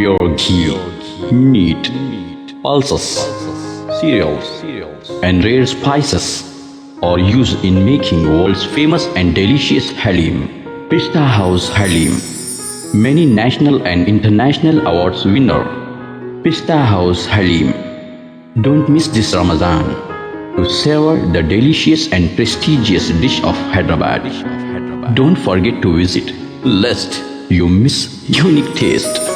pure ghee, meat, pulses, cereals, and rare spices are used in making world's famous and delicious halim. Pista House Halim, many national and international awards winner. Pista House Halim. Don't miss this Ramazan to savor the delicious and prestigious dish of Hyderabad. Don't forget to visit, lest you miss unique taste.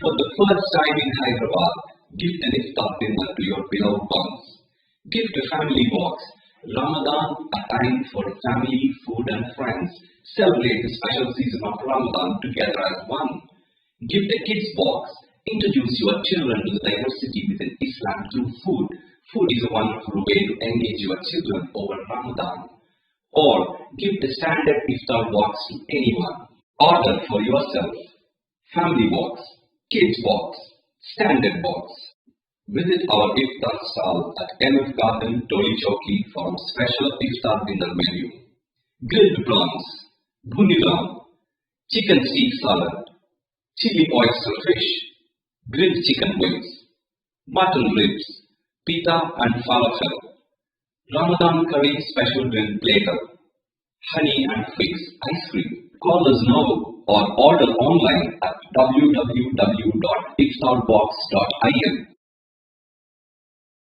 For the first time in Hyderabad, gift an iftar dinner to your beloved ones. Gift a family box. Ramadan, a time for family, food and friends. Celebrate the special season of Ramadan together as one. Gift a kids box. Introduce your children to the diversity within Islam through food. Food is a wonderful way to engage your children over Ramadan. Or gift a standard iftar box to anyone. Order for yourself. Family box, kids box, standard box. Visit our iftar stall at MINAR Garden, Toli Chowki for a special iftar dinner menu. Grilled prawns, bhuni lamb, chicken steak salad, chili oyster fish, grilled chicken wings, mutton ribs, pita and falafel, Ramadan curry special grilled platter, honey and figs ice cream. Call us now or order online at www.iftarbox.in.